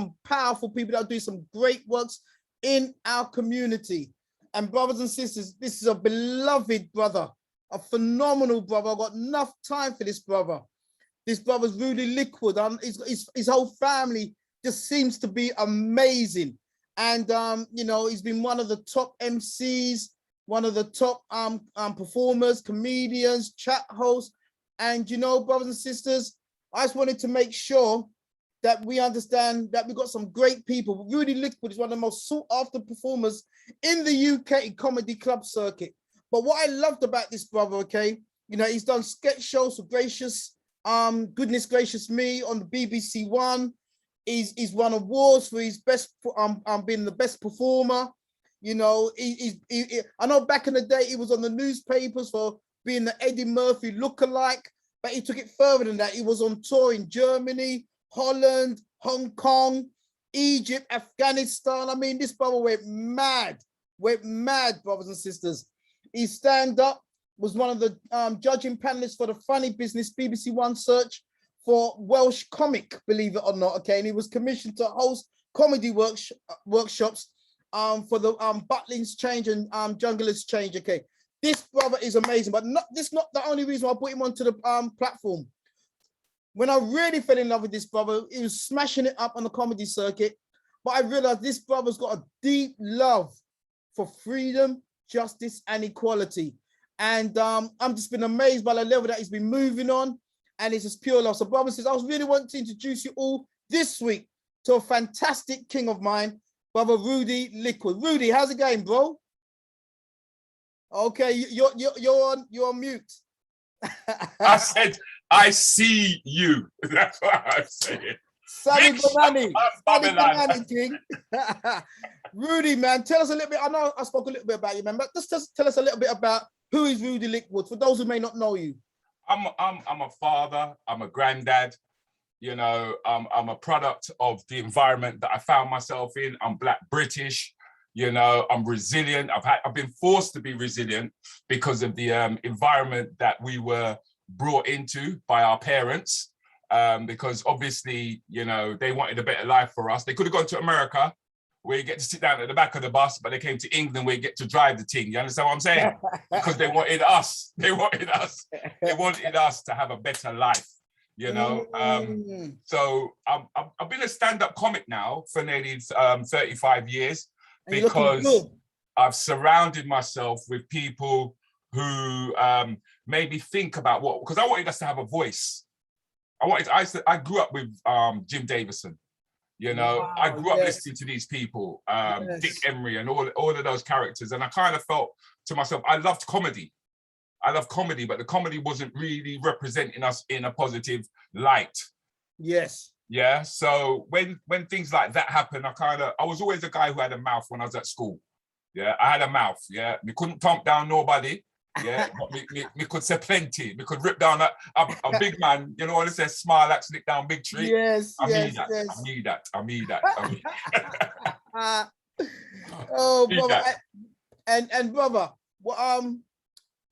some powerful people that do some great works in our community. And brothers and sisters, this is a beloved brother, a phenomenal brother. I've got enough time for this brother. This brother's Rudi Lickwood. His whole family just seems to be amazing. And, you know, he's been one of the top MCs, one of the top performers, comedians, chat hosts. And, you know, brothers and sisters, I just wanted to make sure that we understand that we've got some great people. Rudi Lickwood is one of the most sought after performers in the UK comedy club circuit. But what I loved about this brother, okay, you know, he's done sketch shows for Goodness Gracious Me on the BBC One. He's won awards for his best, being the best performer. You know, I know back in the day he was on the newspapers for being the Eddie Murphy lookalike, but he took it further than that. He was on tour in Germany, Holland, Hong Kong, Egypt, Afghanistan. I mean, this brother went mad, brothers and sisters. His stand-up was one of the judging panelists for the Funny Business BBC One search for Welsh comic, believe it or not, okay? And he was commissioned to host comedy workshops for the Butlins Change and Junglers Change, okay? This brother is amazing, but this is not the only reason I put him onto the platform. When I really fell in love with this brother, he was smashing it up on the comedy circuit, but I realized this brother's got a deep love for freedom, justice, and equality. And I'm just been amazed by the level that he's been moving on, and it's just pure love. So brothers and sisters, I was really wanting to introduce you all this week to a fantastic king of mine, brother Rudi Lickwood. Rudi, how's it going, bro? Okay, you're on mute. I said, I see you. That's what I'm saying. Sunny Banani, King. Rudi, man, tell us a little bit. I know I spoke a little bit about you, man, but just tell us a little bit about who is Rudi Lickwood for those who may not know you. I'm a father. I'm a granddad. You know, I'm a product of the environment that I found myself in. I'm Black British. You know, I'm resilient. I've been forced to be resilient because of the environment that we were brought into by our parents. Because obviously, you know, they wanted a better life for us. They could have gone to America, where you get to sit down at the back of the bus, but they came to England where you get to drive the thing. You understand what I'm saying? Because they wanted us. They wanted us. They wanted us to have a better life. You know, so I've been a stand-up comic now for nearly 35 years because I've surrounded myself with people who made me think about because I wanted us to have a voice. I grew up with Jim Davison. You know, wow, I grew up listening to these people, Dick Emery and all of those characters. And I kind of felt to myself, I loved comedy. I love comedy, but the comedy wasn't really representing us in a positive light. Yes. Yeah. So when things like that happen, I was always a guy who had a mouth when I was at school. Yeah, I had a mouth. Yeah, me couldn't thump down nobody. Yeah, but me could say plenty. Me could rip down a big man. You know what it says? Smile, axe, lick down big tree. Yes, I mean that. Oh, brother, and brother, well,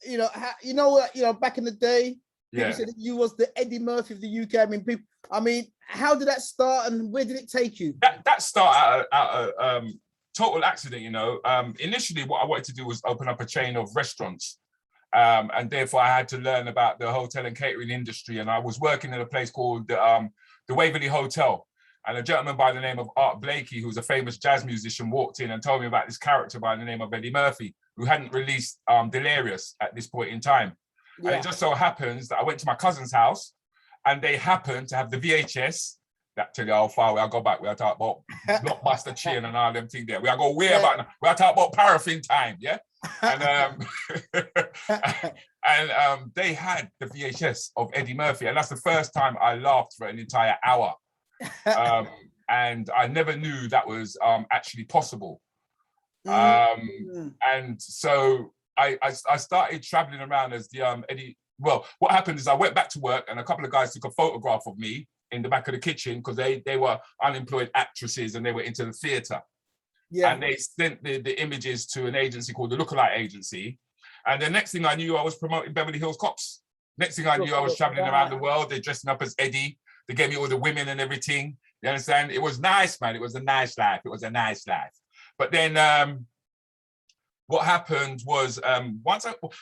you know, back in the day, people said that you was the Eddie Murphy of the UK. I mean, how did that start, and where did it take you? That started out of total accident. You know, initially what I wanted to do was open up a chain of restaurants. And therefore I had to learn about the hotel and catering industry. And I was working in a place called the Waverley Hotel. And a gentleman by the name of Art Blakey, who's a famous jazz musician, walked in and told me about this character by the name of Eddie Murphy, who hadn't released Delirious at this point in time. Yeah. And it just so happens that I went to my cousin's house and they happened to have the VHS. That tell you how far we are go back. We are talking about Blockbuster Chain and all them things there. We are go way back now. We are talking about Paraffin time, yeah? And they had the VHS of Eddie Murphy, and that's the first time I laughed for an entire hour. And I never knew that was actually possible. And so I started traveling around as the Eddie. Well, what happened is I went back to work, and a couple of guys took a photograph of me in the back of the kitchen because they were unemployed actresses and they were into the theatre. Yeah. And they sent the images to an agency called the Lookalike Agency. And the next thing I knew, I was promoting Beverly Hills Cops. Next thing I knew, I was traveling around the world. They dressed me up as Eddie. They gave me all the women and everything. You understand? It was nice, man. It was a nice life. It was a nice life. But then what happened was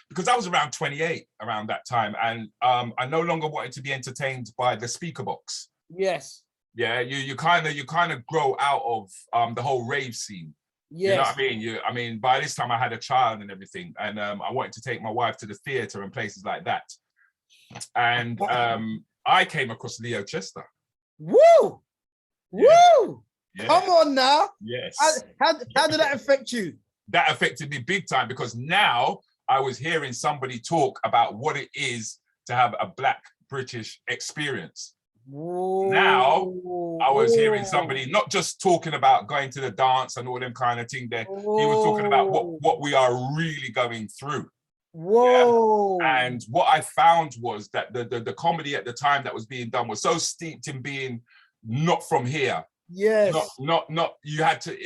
because I was around 28 around that time, and I no longer wanted to be entertained by the speaker box. Yes. Yeah, you kind of grow out of the whole rave scene. Yes. You know what I mean? By this time I had a child and everything, and I wanted to take my wife to the theatre and places like that. And I came across Leo Chester. Woo! Yeah. Woo! Yeah. Come on now. Yes. How did that affect you? That affected me big time, because now I was hearing somebody talk about what it is to have a Black British experience. Whoa. Now I was hearing somebody not just talking about going to the dance and all them kind of thing there. He was talking about what we are really going through. Whoa. Yeah? And what I found was that the comedy at the time that was being done was so steeped in being not from here. Yes. Not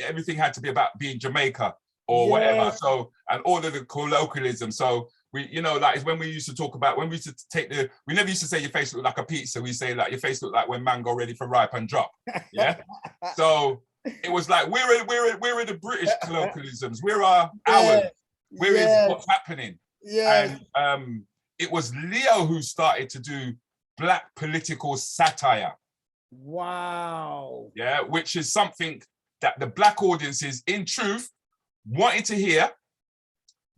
everything had to be about being Jamaica or whatever. So, and all of the colloquialism. So we, like it's when we used to talk about, when we used to we never used to say your face looked like a pizza. We say like your face looked like when mango ready for ripe and drop. Yeah. So it was like, where are the British colloquialisms? Where are ours? Where is what's happening? Yeah. And it was Leo who started to do Black political satire. Wow. Yeah, which is something that the Black audiences, in truth, wanted to hear,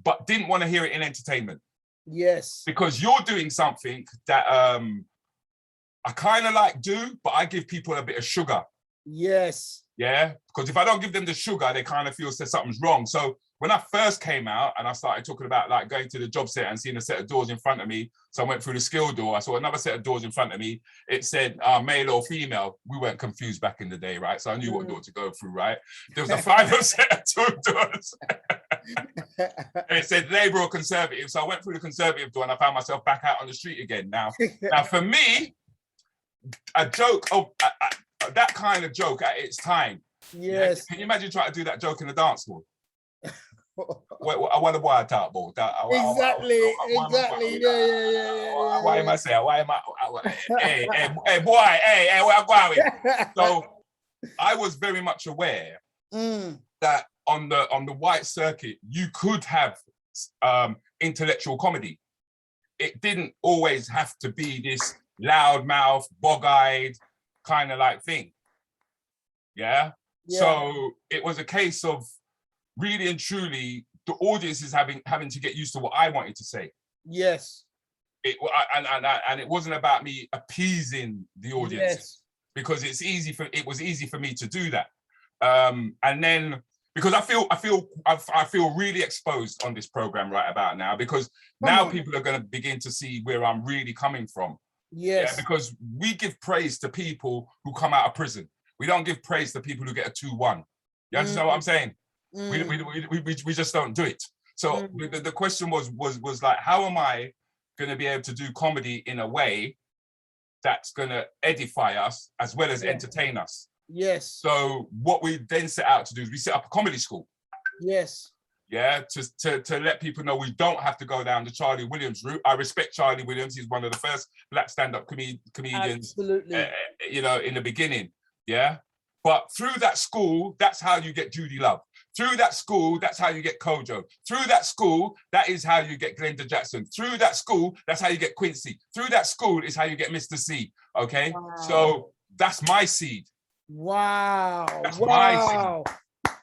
but didn't want to hear it in entertainment. Yes. Because you're doing something that I kind of like do, but I give people a bit of sugar. Yes. Yeah, because if I don't give them the sugar, they kind of feel that something's wrong. So when I first came out and I started talking about like going to the job set and seeing a set of doors in front of me, so I went through the skill door, I saw another set of doors in front of me. It said male or female. We weren't confused back in the day, right? So I knew what door to go through, right? There was a final set of two doors. And it said Labour or Conservative. So I went through the Conservative door and I found myself back out on the street again. Now for me, a joke of that kind of joke at its time. Yes. Can you imagine trying to do that joke in a dance hall? I want to wild talk about exactly. Yeah. Why am I saying? Why am I? Hey, boy, hey, where I'm going? So I was very much aware that on the white circuit, you could have intellectual comedy. It didn't always have to be this loudmouth, bog-eyed kind of like thing. Yeah. So it was a case of really and truly, the audience is having to get used to what I wanted to say. Yes. And it wasn't about me appeasing the audience, because it was easy for me to do that. And then because I feel really exposed on this program right about now, because now people are going to begin to see where I'm really coming from. Yes. Yeah, because we give praise to people who come out of prison. We don't give praise to people who get a 2-1. You understand what I'm saying? We just don't do it. So the question was like, how am I going to be able to do comedy in a way that's going to edify us as well as entertain us? Yes. So what we then set out to do is we set up a comedy school. Yes. Yeah, to let people know we don't have to go down the Charlie Williams route. I respect Charlie Williams. He's one of the first Black stand-up comedians, absolutely. In the beginning. Yeah. But through that school, that's how you get Judy Love. Through that school, that's how you get Kojo. Through that school, that is how you get Glenda Jackson. Through that school, that's how you get Quincy. Through that school is how you get Mr. C. Okay. Wow. So that's my seed. Wow. That's my seed.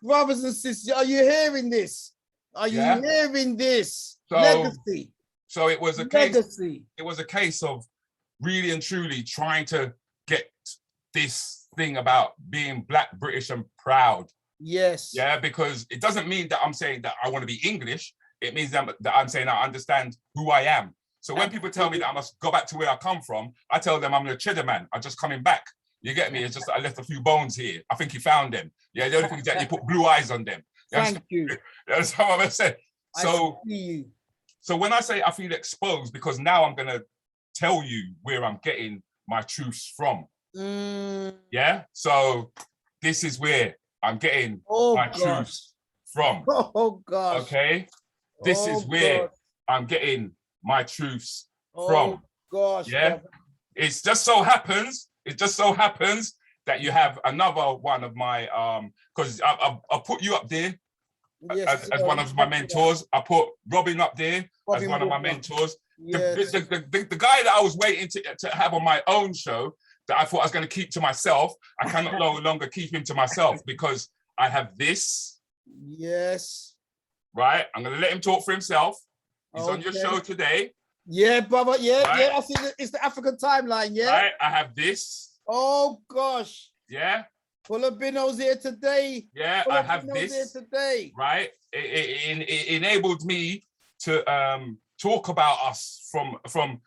Brothers and sisters, are you hearing this? Are you hearing this? Legacy. So it was a legacy. It was a case of really and truly trying to get this thing about being Black, British, and proud. Yes. Yeah, because it doesn't mean that I'm saying that I want to be English. It means that I'm saying I understand who I am. So when people tell me that I must go back to where I come from, I tell them I'm the cheddar man. I'm just coming back. You get me? It's just I left a few bones here. I think you found them. Yeah, the only thing is that you put blue eyes on them. Thank you. That's how I'm saying. So, so when I say I feel exposed, because now I'm going to tell you where I'm getting my truths from. Yeah. So this is where I'm getting my truths from. Oh gosh. Okay. This is where I'm getting my truths from. Gosh. Yeah. It just so happens that you have another one of my because I put you up there as one of my mentors. I put Robin up there as one of my mentors. Yes. The guy that I was waiting to have on my own show that I thought I was going to keep to myself, I cannot no longer keep him to myself because I have this. Yes. Right? I'm going to let him talk for himself. He's on your show today. Yeah, brother. Yeah, right? yeah. I see it's the African timeline. Yeah. Right? I have this. Oh, gosh. Yeah. Fulabino's here today. Yeah, I have this. Here today. Right? It enabled me to talk about us from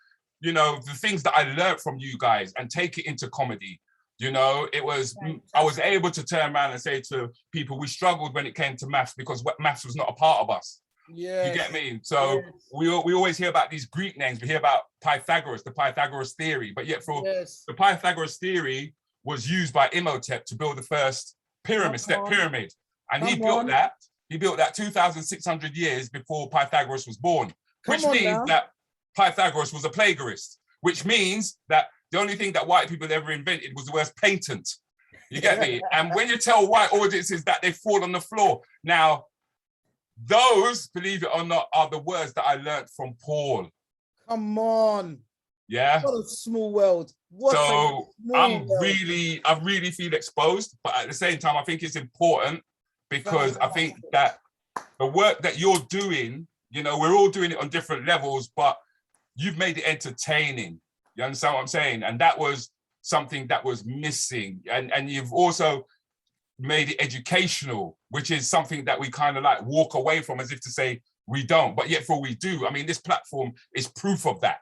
you know, the things that I learned from you guys and take it into comedy. You know, it was, I was able to turn around and say to people, we struggled when it came to maths because maths was not a part of us. Yeah, you get me? So we always hear about these Greek names. We hear about Pythagoras, the Pythagoras theory, but yet for the Pythagoras theory was used by Imhotep to build the first pyramid, step pyramid. And he built that 2,600 years before Pythagoras was born, which means that Pythagoras was a plagiarist, which means that the only thing that white people ever invented was the word patent. You get me? And when you tell white audiences that, they fall on the floor. Now, those, believe it or not, are the words that I learned from Paul. Come on. Yeah. What a small world. So I really feel exposed, but at the same time, I think it's important because I think that the work that you're doing, you know, we're all doing it on different levels, but you've made it entertaining. You understand what I'm saying? And that was something that was missing. And you've also made it educational, which is something that we kind of like walk away from as if to say we don't, but yet for we do. I mean, this platform is proof of that.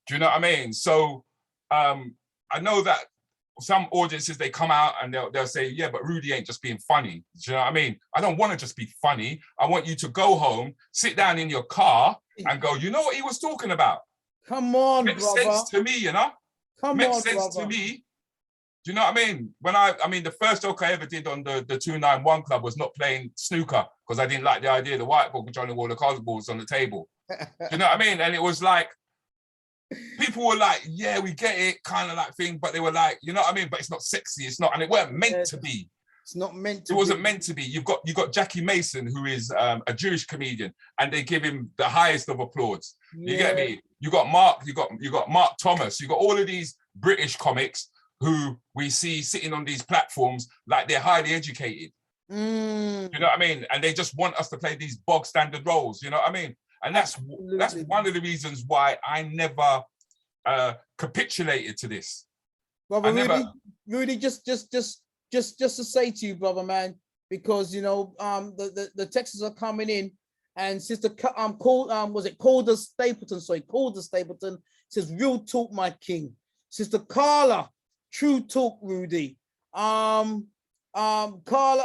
Do you know what I mean? So I know that some audiences, they come out and they'll say, yeah, but Rudi ain't just being funny. Do you know what I mean? I don't want to just be funny. I want you to go home, sit down in your car and go, you know what he was talking about? Come on, Makes brother. sense to me, you know? Makes sense to me. Do you know what I mean? When I mean, the first joke I ever did on the 291 Club was not playing snooker because I didn't like the idea of the white ball controlling all the card balls on the table. Do you know what I mean? And it was like, people were like, yeah, we get it, kind of like thing, but they were like, you know what I mean? But it's not sexy, it's not, and it weren't meant to be. It's not meant to be. It wasn't meant to be. You've got Jackie Mason, who is a Jewish comedian, and they give him the highest of applause. You get me? You got Mark, you got Mark Thomas, you got all of these British comics who we see sitting on these platforms like they're highly educated. You know what I mean? And they just want us to play these bog standard roles, you know what I mean? And that's one of the reasons why I never capitulated to this. Brother Rudi, just to say to you, brother, man, because you know the texts are coming in, and Sister Calder Stapleton says, real talk, my king. Sister Carla, true talk, Rudi. Carla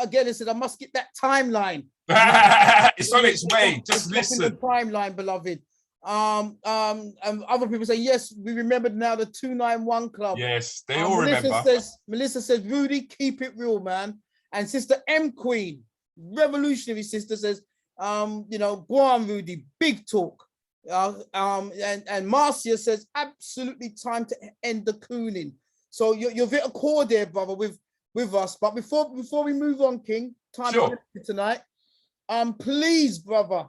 again, it said, I must get that timeline. It's on its way. Just listen. The timeline, beloved. And other people say, yes, we remembered now the 291 Club. Yes, they all remember. Melissa says, Rudi, keep it real, man. And Sister M Queen, revolutionary sister, says, you know, go on, Rudi, big talk. And Marcia says, absolutely time to end the cooning. So you're a bit of core there, brother, with us. But before we move on, King, time tonight. Please, brother,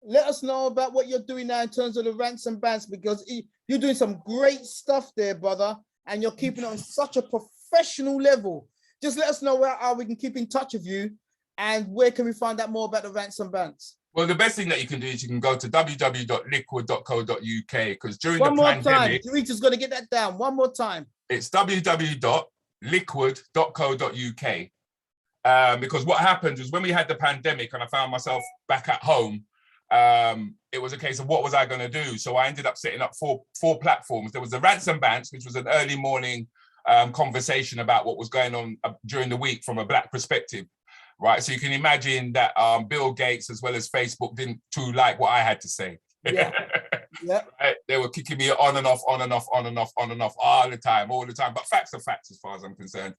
let us know about what you're doing now in terms of the rants and bants, because you're doing some great stuff there, brother, and you're keeping it on such a professional level. Just let us know how we can keep in touch with you, and where can we find out more about the rants and bants? Well, the best thing that you can do is you can go to www.lickwood.co.uk, because during the pandemic... One more time, Rita's going to get that down. One more time. It's www.lickwood.co.uk. Because what happened was when we had the pandemic and I found myself back at home, it was a case of what was I going to do? So I ended up setting up four platforms. There was the Rants and Bants, which was an early morning conversation about what was going on during the week from a Black perspective, right? So you can imagine that Bill Gates as well as Facebook didn't too like what I had to say. Yeah. Yeah. Right? They were kicking me on and off all the time. But facts are facts as far as I'm concerned.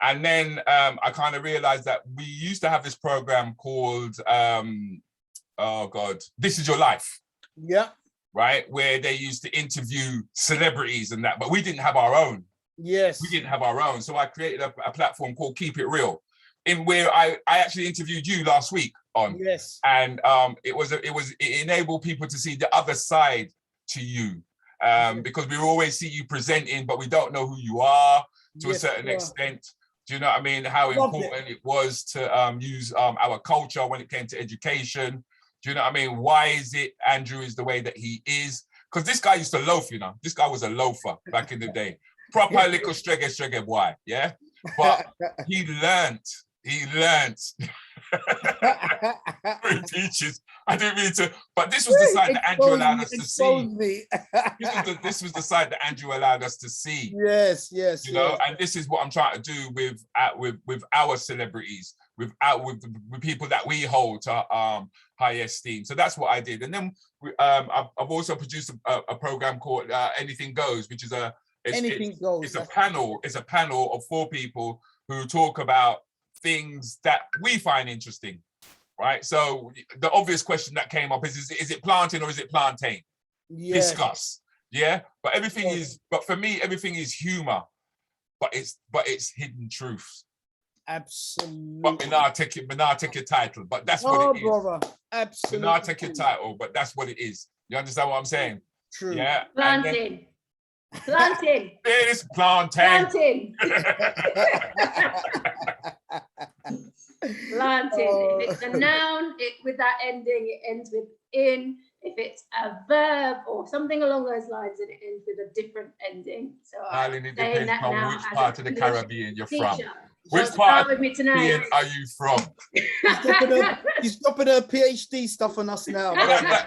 And then I kind of realized that we used to have this program called, This Is Your Life. Yeah. Right? Where they used to interview celebrities and that, but we didn't have our own. Yes. We didn't have our own. So I created a platform called Keep It Real, in where I actually interviewed you last week on. Yes. And it enabled people to see the other side to you. Because we always see you presenting, but we don't know who you are to a certain extent. Do you know what I mean? How important it was to use our culture when it came to education. Do you know what I mean? Why is it Andrew is the way that he is? Because this guy used to loaf, you know. This guy was a loafer back in the day. Proper little strege boy, yeah? But he learnt. Teachers. I didn't mean to, but this was the side that Andrew allowed us to see. This was the side that Andrew allowed us to see. Yes. You know, and this is what I'm trying to do with our celebrities, with people that we hold to high esteem. So that's what I did. And then I've also produced a program called Anything Goes, which is it's a panel. It's a panel of 4 people who talk about things that we find interesting, right? So the obvious question that came up is it plantain or is it plantain? Yes. Discuss, yeah. But but for me, everything is humor, but it's hidden truths. Absolutely. But me not take your title, but that's what it is. Brother. Absolutely. Me not take your title, but that's what it is. You understand what I'm saying? True. Yeah. Plantain. It is plantain. Plantain. Plantain. If it's a noun, with that ending, it ends with in. If it's a verb or something along those lines, it ends with a different ending. So Darling, it depends on which part of the Caribbean you're from. Which So part of the Caribbean are you from? He's dropping her PhD stuff on us now.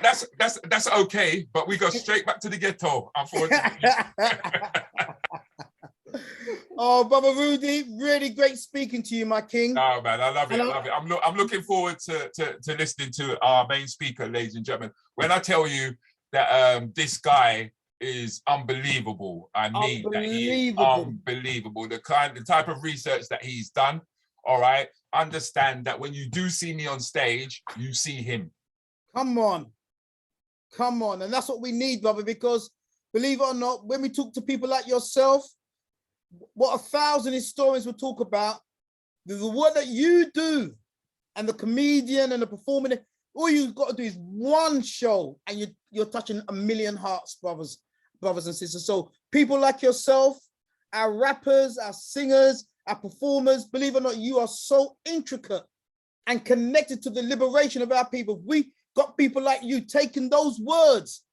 That's okay, but we go straight back to the ghetto, unfortunately. Oh, Brother Rudi, really great speaking to you, my king. No, man, I love it. I love it. I'm looking forward to listening to our main speaker, ladies and gentlemen. When I tell you that this guy is unbelievable, I mean that he is unbelievable. The type of research that he's done. All right, understand that when you do see me on stage, you see him. Come on, and that's what we need, brother. Because believe it or not, when we talk to people like yourself, what 1,000 historians will talk about, the work that you do, and the comedian and the performer, all you've got to do is one show, and you're touching 1 million hearts, brothers and sisters. So people like yourself, our rappers, our singers, our performers, believe it or not, you are so intricate and connected to the liberation of our people. We got people like you taking those words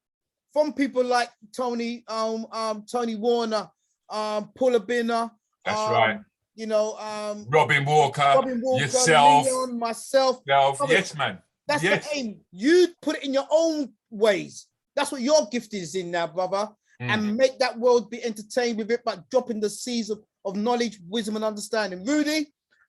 from people like Tony Warner, Paula Binner, that's right. You know, Robin Walker, yourself, Leon, myself. Yes, man. That's the aim. You put it in your own ways. That's what your gift is in now, brother. And make that world be entertained with it by dropping the seeds of knowledge, wisdom, and understanding. Rudi,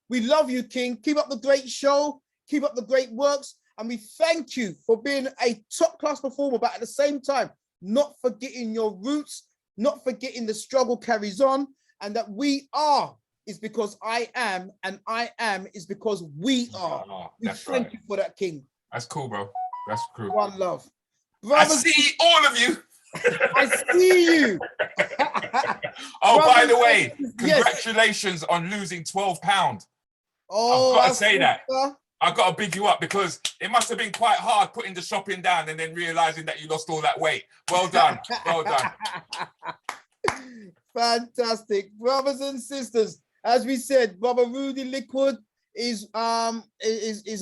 we love you, King. Keep up the great show. Keep up the great works. And we thank you for being a top-class performer, but at the same time, not forgetting your roots, not forgetting the struggle carries on, and that we are is because I am, and I am is because we are. We thank you for that, King. That's cool, bro. That's cool. One love. Brothers, I see all of you. I see you. Oh, by the way, congratulations on losing 12 pounds. Oh, I've got to say that. I've got to big you up because it must have been quite hard putting the shopping down and then realizing that you lost all that weight. Well done. Well done. Fantastic. Brothers and sisters, as we said, Brother Rudi Lickwood is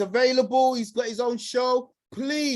available. He's got his own show. Please